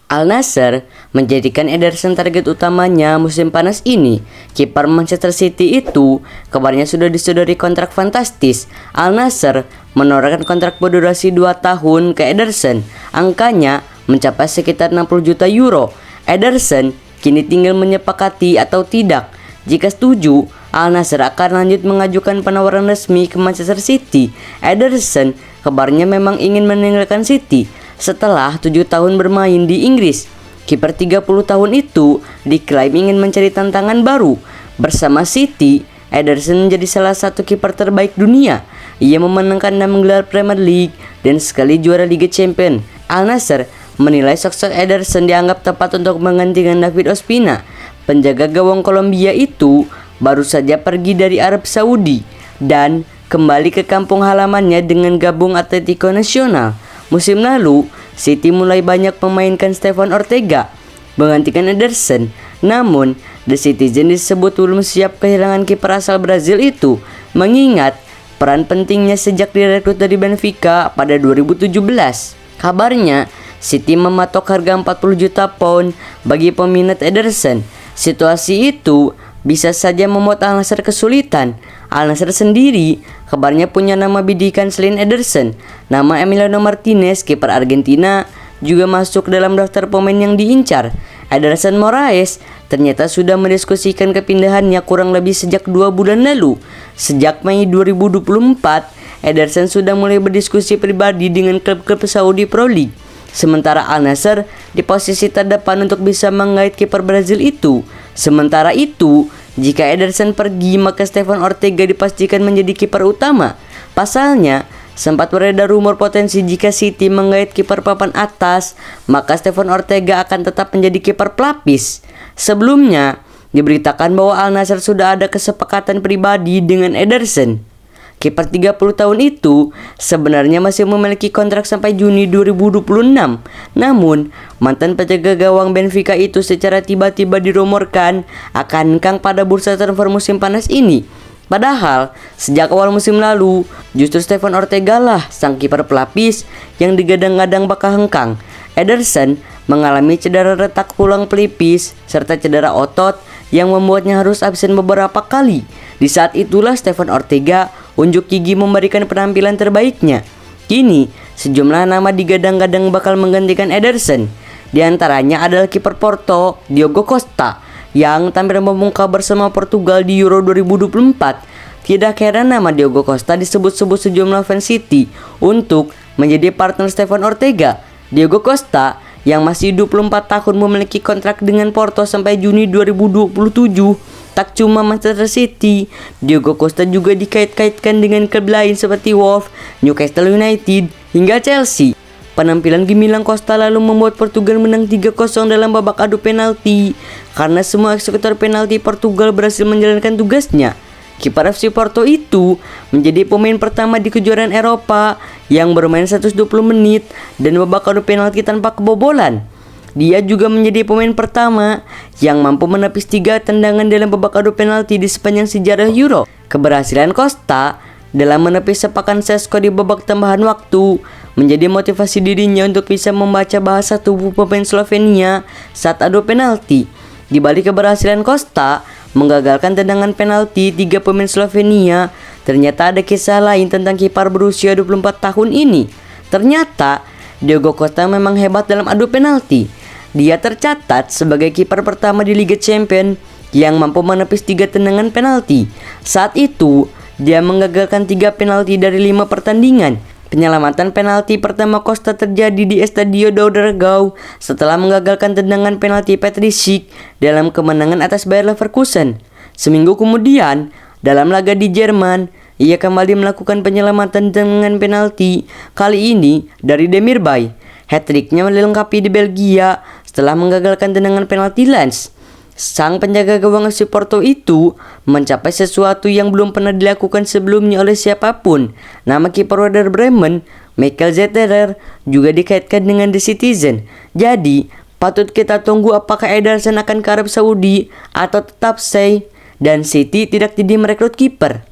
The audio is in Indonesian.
Al Nassr menjadikan Ederson target utamanya musim panas ini. Kiper Manchester City itu kabarnya sudah disodori kontrak fantastis. Al Nassr menawarkan kontrak berdurasi 2 tahun ke Ederson. Angkanya mencapai sekitar 60 juta euro. Ederson kini tinggal menyepakati atau tidak. Jika setuju, Al Nassr akan lanjut mengajukan penawaran resmi ke Manchester City. Ederson kabarnya memang ingin meninggalkan City setelah 7 tahun bermain di Inggris. Kiper 30 tahun itu diklaim ingin mencari tantangan baru. Bersama City, Ederson menjadi salah satu kiper terbaik dunia. Ia memenangkan 6 gelar Premier League dan sekali juara Liga Champions. Al Nassr menilai sukses Ederson dianggap tepat untuk menggantikan David Ospina. Penjaga gawang Kolombia itu baru saja pergi dari Arab Saudi dan kembali ke kampung halamannya dengan gabung Atletico Nacional. Musim lalu, City mulai banyak memainkan Stefan Ortega menggantikan Ederson. Namun, The Citizen disebut belum siap kehilangan kiper asal Brazil itu, mengingat peran pentingnya sejak direkrut dari Benfica pada 2017. Kabarnya, City mematok harga 40 juta pound bagi peminat Ederson. Situasi itu bisa saja membuat Al Nassr kesulitan. Al Nassr sendiri kabarnya punya nama bidikan selain Ederson. Nama Emiliano Martinez, kiper Argentina, juga masuk dalam daftar pemain yang diincar. Ederson Moraes ternyata sudah mendiskusikan kepindahannya kurang lebih sejak 2 bulan lalu. Sejak Mei 2024, Ederson sudah mulai berdiskusi pribadi dengan klub-klub Saudi Pro League. Sementara Al Nassr di posisi terdepan untuk bisa menggait kiper Brazil itu. Sementara itu, jika Ederson pergi, maka Stefan Ortega dipastikan menjadi kiper utama. Pasalnya, sempat beredar rumor potensi jika City menggait kiper papan atas, maka Stefan Ortega akan tetap menjadi kiper pelapis. Sebelumnya, diberitakan bahwa Al Nassr sudah ada kesepakatan pribadi dengan Ederson. Kiper 30 tahun itu sebenarnya masih memiliki kontrak sampai Juni 2026. Namun, mantan penjaga gawang Benfica itu secara tiba-tiba dirumorkan akan hengkang pada bursa transfer musim panas ini. Padahal, sejak awal musim lalu, justru Stefan Ortega lah sang kiper pelapis yang digadang-gadang bakal hengkang. Ederson mengalami cedera retak tulang pelipis serta cedera otot yang membuatnya harus absen beberapa kali. Di saat itulah Stefan Ortega unjuk gigi memberikan penampilan terbaiknya. Kini, sejumlah nama digadang-gadang bakal menggantikan Ederson. Di antaranya adalah kiper Porto, Diogo Costa, yang tampil membuka bersama Portugal di Euro 2024. Tidak heran nama Diogo Costa disebut-sebut sejumlah fans City untuk menjadi partner Stefan Ortega. Diogo Costa yang masih 24 tahun memiliki kontrak dengan Porto sampai Juni 2027. Tak cuma Manchester City, Diogo Costa juga dikait-kaitkan dengan klub lain seperti Wolves, Newcastle United, hingga Chelsea. Penampilan gemilang Costa lalu membuat Portugal menang 3-0 dalam babak adu penalti karena semua eksekutor penalti Portugal berhasil menjalankan tugasnya. Kiper FC Porto itu menjadi pemain pertama di kejuaraan Eropa yang bermain 120 menit dan babak adu penalti tanpa kebobolan. Dia juga menjadi pemain pertama yang mampu menepis 3 tendangan dalam babak adu penalti di sepanjang sejarah Euro. Keberhasilan Costa dalam menepis sepakan Sesko di babak tambahan waktu menjadi motivasi dirinya untuk bisa membaca bahasa tubuh pemain Slovenia saat adu penalti. Di balik keberhasilan Costa menggagalkan tendangan penalti 3 pemain Slovenia, ternyata ada kisah lain tentang kiper berusia 24 tahun ini. Ternyata Diogo Costa memang hebat dalam adu penalti. Dia tercatat sebagai kiper pertama di Liga Champions yang mampu menepis 3 tendangan penalti. Saat itu, dia menggagalkan 3 penalti dari 5 pertandingan. Penyelamatan penalti pertama Costa terjadi di Estadio do Dragão setelah menggagalkan tendangan penalti Petr Cech dalam kemenangan atas Bayer Leverkusen. Seminggu kemudian, dalam laga di Jerman, ia kembali melakukan penyelamatan tendangan penalti, kali ini dari Demirbay. Hat-tricknya dilengkapi di Belgia setelah menggagalkan tendangan penalti Lens. Sang penjaga gawang FC Porto itu mencapai sesuatu yang belum pernah dilakukan sebelumnya oleh siapapun. Nama kiper Werder Bremen, Michael Zetterer, juga dikaitkan dengan The Citizen. Jadi, patut kita tunggu apakah Ederson akan ke Arab Saudi atau tetap stay dan City tidak jadi merekrut kiper.